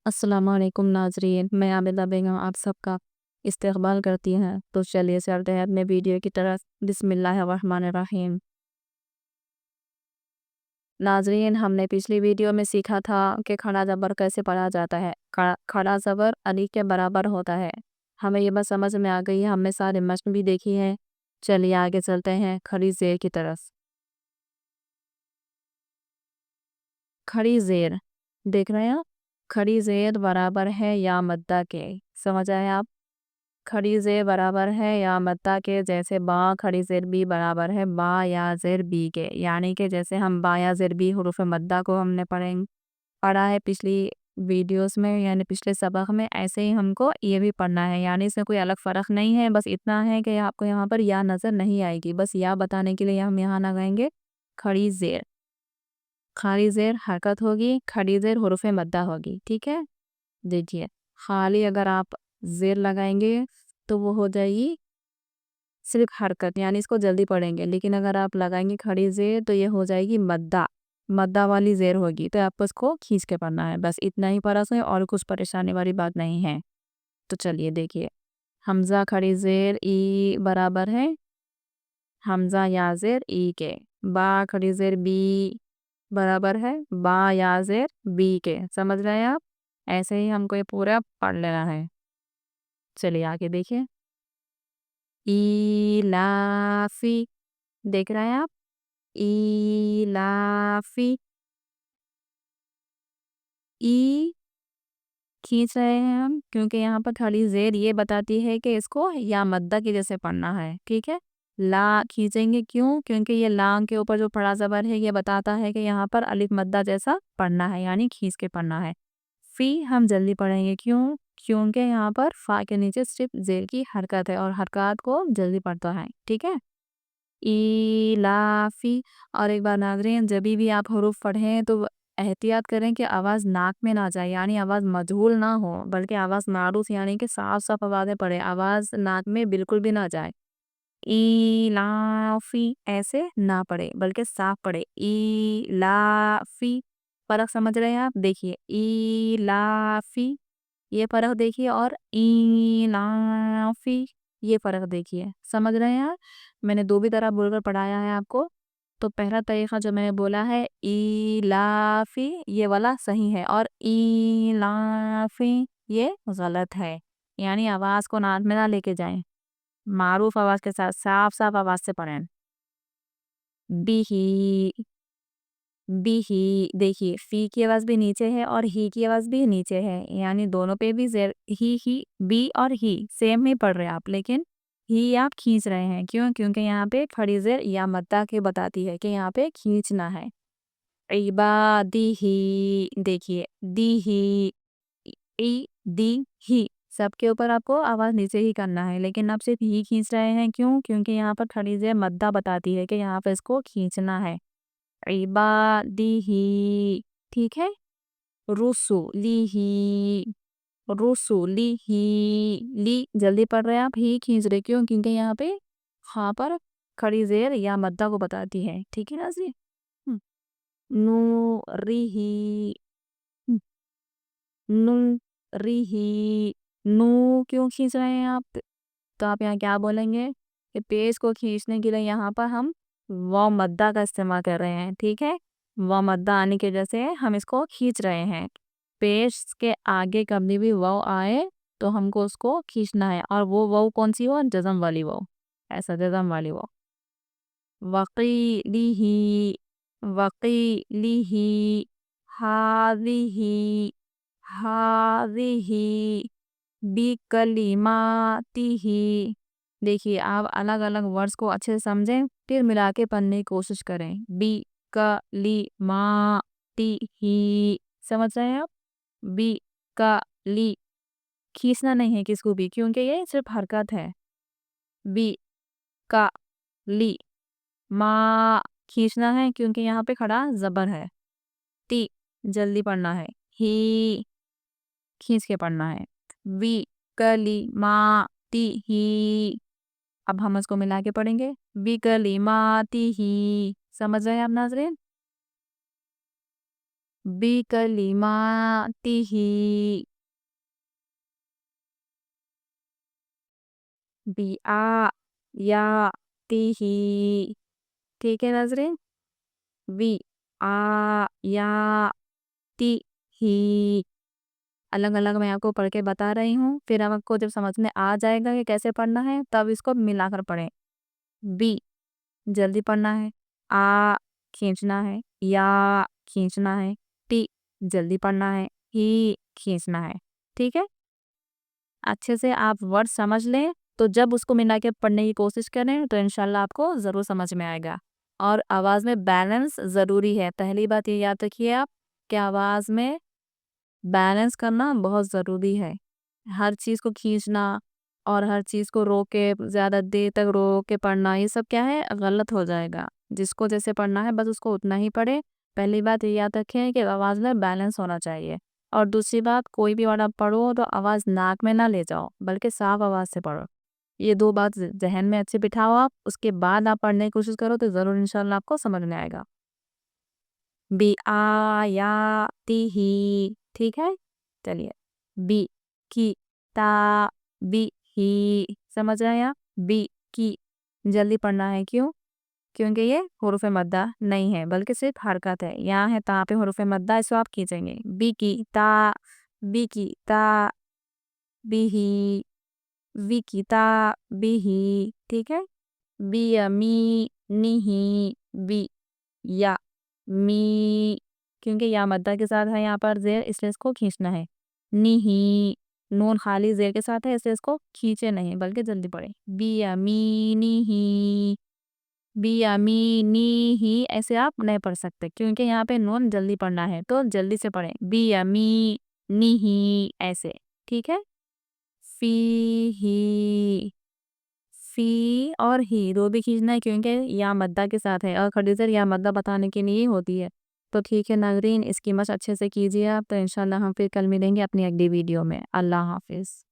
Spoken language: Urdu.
السلام علیکم ناظرین، میں عابدہ بیگم آپ سب کا استقبال کرتی ہیں۔ تو چلیے چلتے ہیں اپنے ویڈیو کی طرف۔ بسم اللہ الرحمن الرحیم۔ ناظرین، ہم نے پچھلی ویڈیو میں سیکھا تھا کہ کھڑا زبر کیسے پڑھا جاتا ہے۔ کھڑا زبر الف کے برابر ہوتا ہے۔ ہمیں یہ بات سمجھ میں آ گئی ہے، ہم نے سارے مشق بھی دیکھی ہیں۔ چلیے آگے چلتے ہیں کھڑی زیر کی طرف۔ کھڑی زیر دیکھ رہے ہیں، کھڑی زیر برابر ہے یا مدہ کے۔ سمجھ آئے آپ؟ کھڑی زیر برابر ہے یا مدہ کے، جیسے با کھڑی زیر بی برابر ہے با یا زیر بی کے، یعنی کہ جیسے ہم با یا زیر بی حروف مدہ کو ہم نے پڑھا ہے پچھلی ویڈیوز میں، یعنی پچھلے سبق میں، ایسے ہی ہم کو یہ بھی پڑھنا ہے۔ یعنی اس میں کوئی الگ فرق نہیں ہے، بس اتنا ہے کہ آپ کو یہاں پر یا نظر نہیں آئے گی، بس یا بتانے کے لیے ہم یہاں لگائیں گے کھڑی زیر۔ کھڑی زیر حرکت ہوگی، کھڑی زیر حروف مدہ ہوگی، ٹھیک ہے؟ دیکھیے، خالی اگر آپ زیر لگائیں گے تو وہ ہو جائے گی صرف حرکت، یعنی اس کو جلدی پڑھیں گے، لیکن اگر آپ لگائیں گے کھڑی زیر تو یہ ہو جائے گی مدہ، مدہ والی زیر ہوگی، تو آپ کو اس کو کھینچ کے پڑھنا ہے، بس اتنا ہی فرق ہے اور کچھ پریشانی والی بات نہیں ہے۔ تو چلیے دیکھیے، حمزہ کھڑی زیر ای برابر ہے حمزہ یا زیر ای کے، با کھڑی زیر بی برابر ہے با یا زیر بی کے۔ سمجھ رہے ہیں آپ؟ ایسے ہی ہم کو یہ پورا پڑھ لینا ہے۔ چلیے آگے دیکھیں، ایلافی دیکھ رہے ہیں آپ، ایلافی، ای کھینچ رہے ہیں ہم کیونکہ یہاں پر کھڑی زیر یہ بتاتی ہے کہ اس کو یا مدہ کی جیسے پڑھنا ہے، ٹھیک ہے؟ لا کھینچیں گے کیوں؟ کیونکہ یہ لام کے اوپر جو پڑا زبر ہے یہ بتاتا ہے کہ یہاں پر الف مدہ جیسا پڑھنا ہے، یعنی کھینچ کے پڑھنا ہے۔ فی ہم جلدی پڑھیں گے کیوں؟ کیونکہ یہاں پر فا کے نیچے صرف زیر کی حرکت ہے اور حرکات کو جلدی پڑھتا ہے، ٹھیک ہے؟ ایلافی۔ اور ایک بار ناظرین، جب بھی آپ حروف پڑھیں تو احتیاط کریں کہ آواز ناک میں نہ جائے، یعنی آواز مجہول نہ ہو، بلکہ آواز معروف یعنی کہ صاف صاف آوازیں پڑھیں، آواز ناک میں بالکل بھی نہ جائے۔ ایلافی ایسے نہ پڑھے بلکہ صاف پڑھے، ایلافی۔ فرق سمجھ رہے ہیں آپ؟ دیکھیے ایلافی یہ فرق دیکھیے، اور ایلافی یہ فرق دیکھیے۔ سمجھ رہے ہیں آپ؟ میں نے دو بھی طرح بول کر پڑھایا ہے آپ کو۔ تو پہلا طریقہ جو میں نے بولا ہے ایلافی، یہ والا صحیح ہے، اور ایلافی یہ غلط ہے، یعنی آواز کو ناک میں نہ لے کے جائیں، معروف آواز کے ساتھ صاف صاف آواز سے پڑھیں۔ بیہی، بیہی دیکھیے، فی کی آواز بھی نیچے ہے اور ہی کی آواز بھی نیچے ہے، یعنی دونوں پہ بھی زیر ہی بی اور ہی سیم ہی پڑھ رہے آپ، لیکن ہی آپ کھینچ رہے ہیں کیوں؟ کیونکہ یہاں پہ کھڑی زیر یا مدہ کے بتاتی ہے کہ یہاں پہ کھینچنا ہے۔ عبادی، دیکھیے دی ہی، ای دی ہی، سب کے اوپر آپ کو آواز نیچے ہی کرنا ہے، لیکن آپ صرف ہی کھینچ رہے ہیں کیوں؟ کیونکہ یہاں پر کھڑی زیر مدہ بتاتی ہے کہ یہاں پہ اس کو کھینچنا ہے۔ عبادی ہی، ٹھیک ہے؟ رسولی ہی، رسولی ہی، لی جلدی پڑھ رہے آپ، ہی کھینچ رہے کیوں؟ کیونکہ یہاں پہ خاں پر کھڑی زیر یا مدہ کو بتاتی ہے، ٹھیک ہے نا جی؟ نوریہی، نوریہی، نو کیوں کھینچ رہے ہیں آپ؟ تو آپ یہاں کیا بولیں گے کہ پیش کو کھینچنے کے لیے یہاں پر ہم واو مدہ کا استعمال کر رہے ہیں، ٹھیک ہے؟ واو مدہ آنے کی وجہ سے ہم اس کو کھینچ رہے ہیں۔ پیش کے آگے کبھی بھی واو آئے تو ہم کو اس کو کھینچنا ہے، اور وہ واو کون سی واو؟ جزم والی واو، ایسا جزم والی واو۔ وقیلہ، وقیلہ، ہذہ، ہذہ، بکلماتہ۔ دیکھیے آپ الگ الگ ورڈز کو اچھے سے سمجھیں، پھر ملا کے پڑھنے کی کوشش کریں۔ بکلماتہ، سمجھ رہے ہیں آپ؟ بکلی، کھینچنا نہیں ہے کس کو بھی کیونکہ یہ صرف حرکت ہے۔ بکلی، ما کھینچنا ہے کیونکہ یہاں پہ کھڑا زبر ہے۔ تی جلدی پڑھنا ہے، ہی کھینچ کے پڑھنا ہے۔ بکلماتہ، اب ہم اس کو ملا کے پڑھیں گے، بکلماتہ۔ سمجھ رہے ہیں آپ ناظرین؟ بکلماتہ بآیاتہ. ٹھیک ہے ناظرین، بآیاتہ الگ الگ میں آپ کو پڑھ کے بتا رہی ہوں، پھر آپ کو جب سمجھ میں آ جائے گا کہ کیسے پڑھنا ہے تب اس کو ملا کر پڑھیں. بی جلدی پڑھنا ہے، آ کھینچنا ہے، یا کھینچنا ہے، ٹی جلدی پڑھنا ہے، ہی کھینچنا ہے. ٹھیک ہے، اچھے سے آپ ورڈ سمجھ لیں تو جب اس کو ملا کے پڑھنے کی کوشش کریں تو انشاءاللہ آپ کو ضرور سمجھ میں آئے گا. اور آواز میں بیلنس ضروری ہے. پہلی بات یہ یاد رکھیے آپ کہ آواز میں بیلنس کرنا بہت ضروری ہے. ہر چیز کو کھینچنا اور ہر چیز کو رو کے زیادہ دیر تک رو کے پڑھنا، یہ سب کیا ہے، غلط ہو جائے گا. جس کو جیسے پڑھنا ہے بس اس کو اتنا ہی پڑھے. پہلی بات یہ یاد رکھیں کہ آواز میں بیلنس ہونا چاہیے. اور دوسری بات، کوئی بھی ورڈ آپ پڑھو تو آواز ناک میں نہ لے جاؤ بلکہ صاف آواز سے پڑھو. یہ دو بات ذہن میں اچھے بٹھاؤ آپ، اس کے بعد آپ پڑھنے کی کوشش کرو تو ضرور انشاءاللہ آپ کو سمجھ میں آئے گا. بآیاتہ. ٹھیک ہے، چلیے. بی کی تا بی ہی، سمجھ رہے ہیں آپ؟ بی کی جلدی پڑھنا ہے. کیوں؟ کیونکہ یہ حروف مدہ نہیں ہے بلکہ صرف حرکت ہے. یہاں ہے تا پہ حروف مدہ، اس کو آپ کھینچیں گے. بی کی تا بی کی تا بی ہی، وی کی تا بی ہی. ٹھیک ہے. بی می نی ہی، بی یا می، کیونکہ یا مدہ کے ساتھ ہے یہاں پر زیر، اس لیے اس کو کھینچنا ہے. نی ہی، نون خالی زیر کے ساتھ ہے اس لیے اس کو کھینچے نہیں بلکہ جلدی پڑھیں. بی یا می نی ہی، بی یا می نی ہی ایسے آپ نہیں پڑھ سکتے کیونکہ یہاں پہ نون جلدی پڑھنا ہے تو جلدی سے پڑھیں. بی یا می نی ہی ایسے. ٹھیک ہے. فی ہی، فی اور ہی دو بھی کھینچنا ہے کیونکہ یا مدہ کے ساتھ ہے اور کھڑی زیر یا مدہ بتانے کے لیے ہوتی ہے. تو ٹھیک ہے ناظرین، اس کی مشق اچھے سے کیجیے آپ. تو انشاءاللہ ہم پھر کل ملیں گے اپنی اگلی ویڈیو میں. اللہ حافظ.